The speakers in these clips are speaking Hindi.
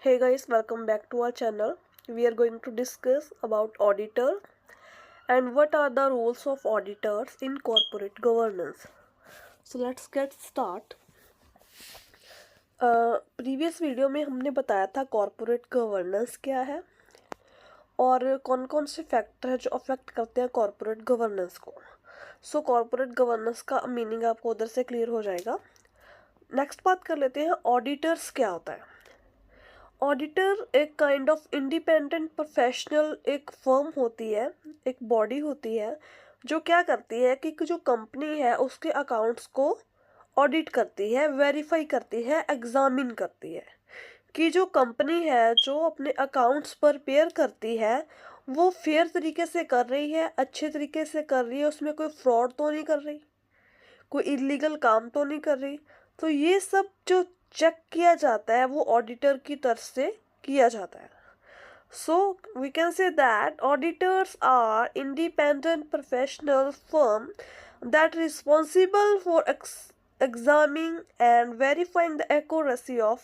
Hey guys, welcome back to our channel. We are going to discuss about auditor and what are the roles of auditors in corporate governance. So let's get start. Previous video में हमने बताया था कॉरपोरेट गवर्नेंस क्या है और कौन कौन से फैक्टर है जो अफेक्ट करते हैं कॉरपोरेट गवर्नेंस को. सो कॉरपोरेट गवर्नेंस का मीनिंग आपको उधर से क्लियर हो जाएगा. नेक्स्ट बात कर लेते हैं ऑडिटर्स क्या होता है. ऑडिटर एक काइंड ऑफ इंडिपेंडेंट प्रोफेशनल एक फर्म होती है, एक बॉडी होती है जो क्या करती है कि जो कंपनी है उसके अकाउंट्स को ऑडिट करती है, वेरीफाई करती है, एग्जामिन करती है कि जो कंपनी है जो अपने अकाउंट्स प्रिपेयर करती है वो फेयर तरीके से कर रही है, अच्छे तरीके से कर रही है, उसमें कोई फ्रॉड तो नहीं कर रही, कोई इलीगल काम तो नहीं कर रही. तो ये सब जो चेक किया जाता है वो ऑडिटर की तरफ से किया जाता है. So we can say that auditors are independent professional firm that responsible for examining and verifying the accuracy of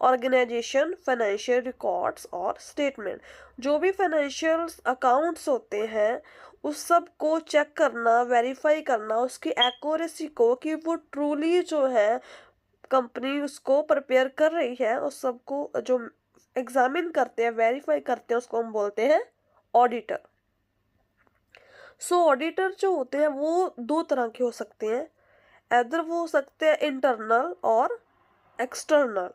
organisation financial records और स्टेटमेंट. जो भी फाइनेंशियल अकाउंट्स होते हैं उस सब को चेक करना, वेरीफाई करना, उसकी एक्यूरेसी को कि वो ट्रूली जो है कंपनी उसको प्रिपेयर कर रही है, उस सब को जो एग्जामिन करते हैं, वेरीफाई करते हैं, उसको हम बोलते हैं ऑडिटर. सो ऑडिटर जो होते हैं वो दो तरह के हो सकते हैं. इधर वो हो सकते हैं इंटरनल और एक्सटर्नल.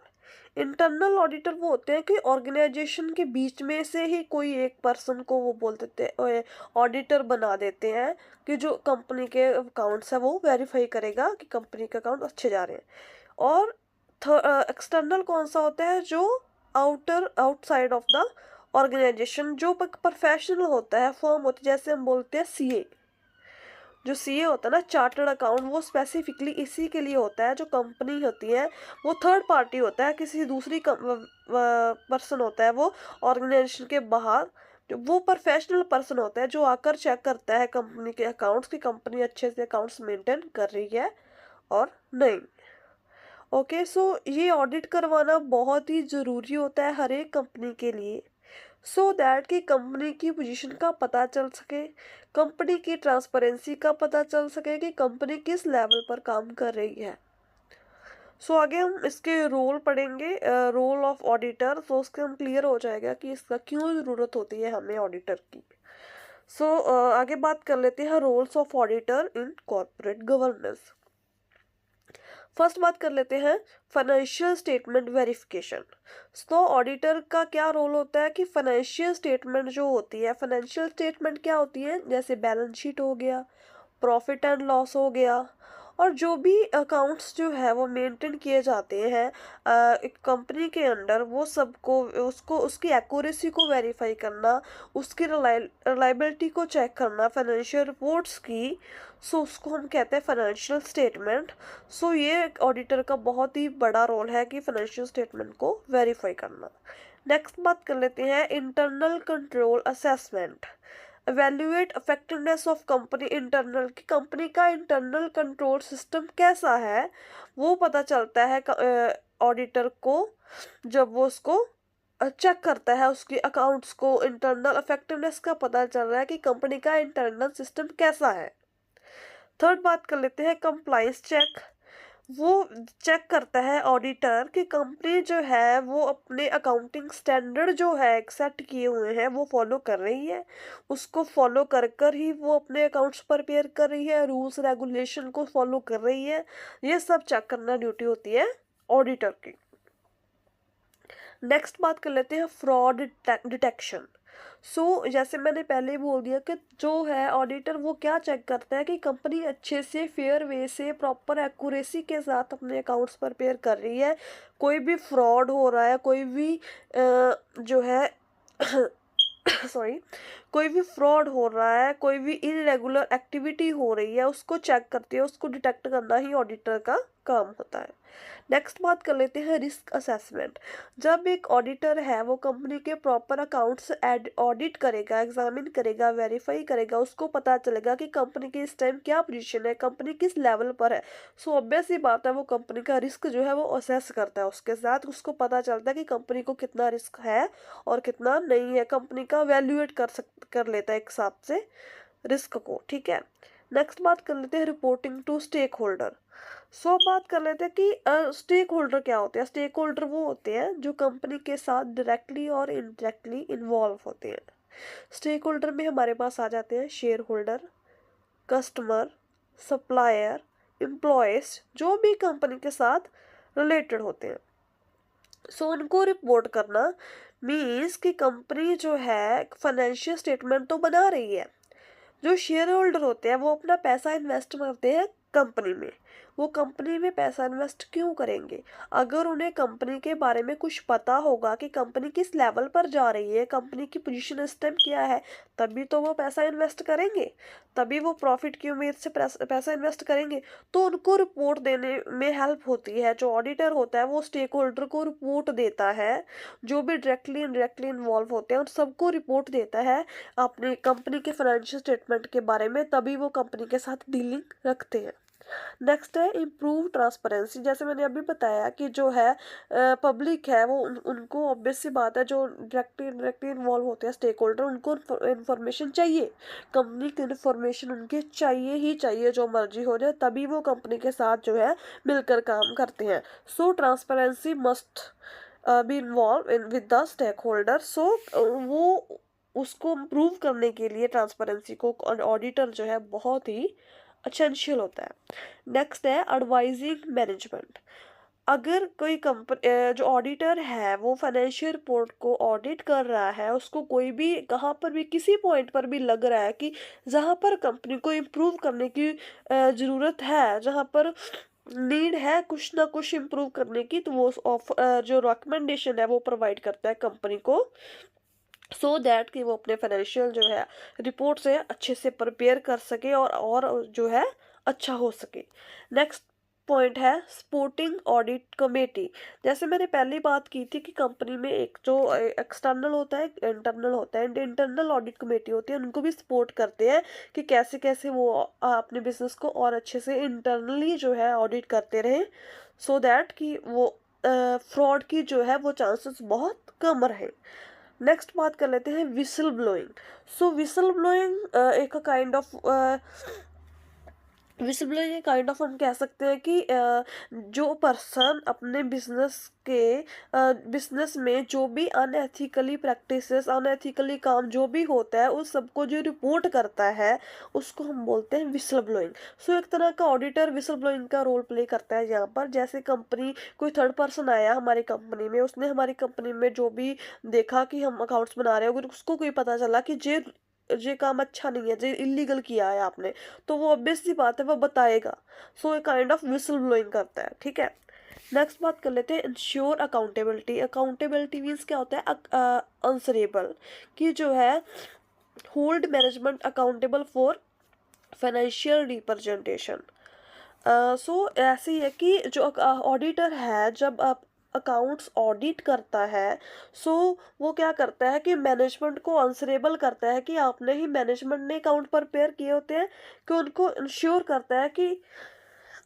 इंटरनल ऑडिटर वो होते हैं कि ऑर्गेनाइजेशन के बीच में से ही कोई एक पर्सन को वो बोल देते हैं, ऑडिटर बना देते हैं कि जो कंपनी के अकाउंट्स है वो वेरीफाई करेगा कि कंपनी के अकाउंट अच्छे जा रहे हैं. और एक्सटर्नल कौन सा होता है, जो आउटसाइड ऑफ द ऑर्गेनाइजेशन, जो प्रोफेशनल होता है, फर्म होती है, जैसे हम बोलते हैं सीए. जो सीए होता है ना, चार्टर्ड अकाउंट, वो स्पेसिफिकली इसी के लिए होता है. जो कंपनी होती है वो थर्ड पार्टी होता है, किसी दूसरी पर्सन होता है वो ऑर्गेनाइजेशन के बाहर. जो वो प्रोफेशनल पर्सन होता है जो आकर चेक करता है कंपनी के अकाउंट्स की कंपनी अच्छे से अकाउंट्स मेंटेन कर रही है और नहीं. ओके, सो ये ऑडिट करवाना बहुत ही ज़रूरी होता है हर एक कंपनी के लिए, सो दैट कि कंपनी की पोजीशन का पता चल सके, कंपनी की ट्रांसपेरेंसी का पता चल सके कि कंपनी किस लेवल पर काम कर रही है. सो आगे हम इसके रोल पढ़ेंगे, रोल ऑफ ऑडिटर. तो उसके हम क्लियर हो जाएगा कि इसका क्यों ज़रूरत होती है हमें ऑडिटर की. सो आगे बात कर लेते हैं roles of auditor in corporate governance. First बात कर लेते हैं फाइनेंशियल स्टेटमेंट वेरिफिकेशन. तो ऑडिटर का क्या रोल होता है कि फाइनेंशियल स्टेटमेंट जो होती है, फाइनेंशियल स्टेटमेंट क्या होती है, जैसे बैलेंस शीट हो गया, प्रॉफिट एंड लॉस हो गया, और जो भी अकाउंट्स जो है वो मेंटेन किए जाते हैं एक कंपनी के अंडर, वो सबको उसको उसकी एक्यूरेसी को वेरीफाई करना, उसकी रिलायबिलिटी को चेक करना, फाइनेंशियल रिपोर्ट्स की. सो उसको हम कहते हैं फाइनेंशियल स्टेटमेंट. सो ये ऑडिटर का बहुत ही बड़ा रोल है कि फाइनेंशियल स्टेटमेंट को वेरीफाई करना. नेक्स्ट बात कर लेते हैं internal control assessment. Evaluate effectiveness of company internal, की कंपनी का इंटरनल कंट्रोल सिस्टम कैसा है वो पता चलता है ऑडिटर को जब वो उसको चेक करता है, उसकी अकाउंट्स को. इंटरनल इफेक्टिवनेस का पता चल रहा है कि कंपनी का इंटरनल सिस्टम कैसा है. थर्ड बात कर लेते हैं कंप्लायंस चेक. वो चेक करता है ऑडिटर कि कंपनी जो है वो अपने अकाउंटिंग स्टैंडर्ड जो है सेट किए हुए हैं वो फॉलो कर रही है, उसको फॉलो कर कर ही वो अपने अकाउंट्स प्रिपेयर कर रही है, रूल्स रेगुलेशन को फॉलो कर रही है. ये सब चेक करना ड्यूटी होती है ऑडिटर की. नेक्स्ट बात कर लेते हैं फ्रॉड डिटेक्शन. सो जैसे मैंने पहले ही बोल दिया कि जो है ऑडिटर वो क्या चेक करता है कि कंपनी अच्छे से फेयर वे से प्रॉपर एक्यूरेसी के साथ अपने अकाउंट्स प्रिपेयर कर रही है, कोई भी फ्रॉड हो रहा है, कोई भी जो है सॉरी, कोई भी फ्रॉड हो रहा है, कोई भी इरेगुलर एक्टिविटी हो रही है, उसको चेक करती है, उसको डिटेक्ट करना ही ऑडिटर का काम होता है। नेक्स्ट बात कर लेते हैं रिस्क असेसमेंट। जब एक ऑडिटर है वो कंपनी के प्रॉपर अकाउंट्स ऑडिट करेगा, एग्जामिन करेगा, वेरीफाई करेगा, उसको पता चलेगा कि कंपनी की इस टाइम क्या पोजीशन है, कंपनी किस लेवल पर है। सो ऑब्वियस ही बात है वो कंपनी का रिस्क जो है वो असेस करता है, उसके साथ उसको पता चलता है कि कंपनी को कितना रिस्क है और कितना नहीं है, कंपनी का वैल्यूएट कर लेता है एक हिसाब से रिस्क को। ठीक है, नेक्स्ट बात कर लेते हैं रिपोर्टिंग टू स्टेक होल्डर। सो बात कर लेते हैं कि स्टेक होल्डर क्या होते हैं। स्टेक होल्डर वो होते हैं जो कंपनी के साथ डायरेक्टली और इनडायरेक्टली इन्वॉल्व होते हैं। स्टेक होल्डर में हमारे पास आ जाते हैं share holder, customer, supplier, employees, जो भी कंपनी के साथ रिलेटेड होते हैं। सो उनको रिपोर्ट करना मीन्स कि कंपनी जो है फाइनेंशियल स्टेटमेंट तो बना रही है। जो शेयर होल्डर होते हैं वो अपना पैसा इन्वेस्ट करते हैं कंपनी में। वो कंपनी में पैसा इन्वेस्ट क्यों करेंगे? अगर उन्हें कंपनी के बारे में कुछ पता होगा कि कंपनी किस लेवल पर जा रही है, कंपनी की पोजीशन इस टाइम क्या है, तभी तो वो पैसा इन्वेस्ट करेंगे, तभी वो प्रॉफिट की उम्मीद से पैसा इन्वेस्ट करेंगे। तो उनको रिपोर्ट देने में हेल्प होती है। जो ऑडिटर होता है वो स्टेक होल्डर को रिपोर्ट देता है, जो भी डायरेक्टली इनडायरेक्टली इन्वॉल्व होते हैं उन सबको रिपोर्ट देता है अपनी कंपनी के फाइनेंशियल स्टेटमेंट के बारे में, तभी वो कंपनी के साथ डीलिंग रखते हैं। नेक्स्ट है इम्प्रूव ट्रांसपेरेंसी। जैसे मैंने अभी बताया कि जो है पब्लिक है वो उनको ऑब्वियस सी बात है, जो डायरेक्टली इन्वॉल्व होते हैं स्टेक होल्डर, उनको इन्फॉर्मेशन चाहिए, कंपनी की इन्फॉर्मेशन उनके चाहिए ही चाहिए, जो मर्जी हो जाए, तभी वो कंपनी के साथ जो है मिलकर काम करते हैं। So transparency must be involve in with the stakeholder. So वो उसको इम्प्रूव करने के लिए ट्रांसपेरेंसी को ऑडिटर जो है बहुत ही असेंशियल होता है। नेक्स्ट है एडवाइजिंग मैनेजमेंट। अगर कोई कंपनी जो ऑडिटर है वो फाइनेंशियल रिपोर्ट को ऑडिट कर रहा है, उसको कोई भी कहाँ पर भी किसी पॉइंट पर भी लग रहा है कि जहाँ पर कंपनी को इम्प्रूव करने की ज़रूरत है, जहाँ पर नीड है कुछ ना कुछ इम्प्रूव करने की, तो वो जो रिकमेंडेशन है वो प्रोवाइड करता है कंपनी को, सो दैट कि वो अपने फाइनेंशियल जो है रिपोर्ट से अच्छे से प्रिपेयर कर सके और जो है अच्छा हो सके। नेक्स्ट पॉइंट है सपोर्टिंग ऑडिट कमेटी। जैसे मैंने पहले बात की थी कि कंपनी में एक जो एक्सटर्नल होता है, इंटरनल होता है, इंटरनल ऑडिट कमेटी होती है, उनको भी सपोर्ट करते हैं कि कैसे कैसे वो अपने बिजनेस को और अच्छे से इंटरनली जो है ऑडिट करते रहें, सो दैट कि वो फ्रॉड की जो है वो चांसेस बहुत कम रहे। नेक्स्ट बात कर लेते हैं विसल ब्लोइंग। सो विसल ब्लोइंग एक काइंड ऑफ हम कह सकते हैं कि जो पर्सन अपने बिजनेस में जो भी अनएथिकली प्रैक्टिसेस, अनएथिकली काम जो भी होता है उस सबको जो रिपोर्ट करता है उसको हम बोलते हैं विसल ब्लोइंग। सो एक तरह का ऑडिटर विसल ब्लोइंग का रोल प्ले करता है यहाँ पर। जैसे कंपनी कोई थर्ड पर्सन आया हमारी कंपनी में, उसने हमारी कंपनी में जो भी देखा कि हम अकाउंट्स बना रहे हैं, अगर उसको कोई पता चला कि ये काम अच्छा नहीं है, ये इलीगल किया है आपने, तो वो ऑब्वियस सी बात है वो बताएगा। सो एक काइंड ऑफ विसल ब्लोइंग करता है। ठीक है, नेक्स्ट बात कर लेते हैं इंश्योर अकाउंटेबिलिटी। अकाउंटेबिलिटी मीन्स क्या होता है? आंसरेबल, कि जो है hold management accountable for financial representation. So ऐसे ही है कि जो ऑडिटर है जब आप अकाउंट्स ऑडिट करता है, सो वो क्या करता है कि मैनेजमेंट को आंसरेबल करता है कि आपने ही, मैनेजमेंट ने अकाउंट प्रिपेयर किए होते हैं, कि उनको इंश्योर करता है कि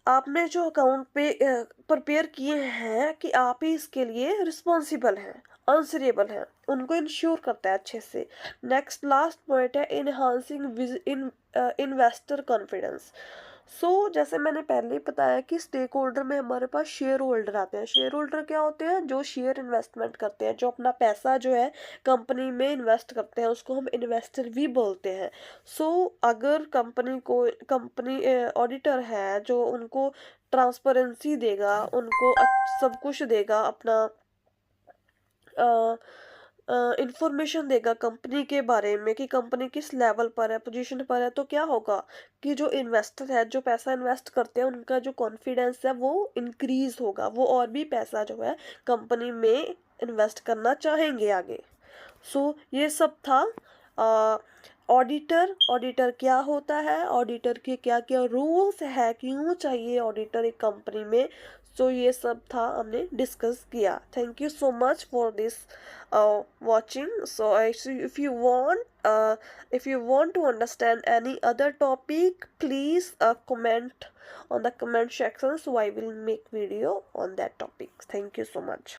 आपने जो अकाउंट पे प्रिपेयर किए हैं कि आप ही इसके लिए रिस्पॉन्सिबल हैं, आंसरेबल हैं, उनको इंश्योर करता है अच्छे से। नेक्स्ट लास्ट पॉइंट है इनहांसिंग इन्वेस्टर कॉन्फिडेंस। सो जैसे मैंने पहले ही बताया कि स्टेक होल्डर में हमारे पास शेयर होल्डर आते हैं। शेयर होल्डर क्या होते हैं? जो शेयर इन्वेस्टमेंट करते हैं, जो अपना पैसा जो है कंपनी में इन्वेस्ट करते हैं, उसको हम इन्वेस्टर भी बोलते हैं। सो अगर कंपनी ऑडिटर है जो उनको ट्रांसपेरेंसी देगा, उनको सब कुछ देगा, अपना इंफॉर्मेशन देगा कंपनी के बारे में कि कंपनी किस लेवल पर है, पोजीशन पर है, तो क्या होगा कि जो इन्वेस्टर है, जो पैसा इन्वेस्ट करते हैं, उनका जो कॉन्फिडेंस है वो इंक्रीज होगा, वो और भी पैसा जो है कंपनी में इन्वेस्ट करना चाहेंगे आगे। सो ये सब था ऑडिटर क्या होता है, ऑडिटर के क्या क्या रूल्स है, क्यों चाहिए ऑडिटर एक कंपनी में। सो ये सब था, हमने डिस्कस किया। Thank you so much for this watching. So if you want to understand any other topic, please comment on the comment section, so I will make video on that topic. Thank you so much.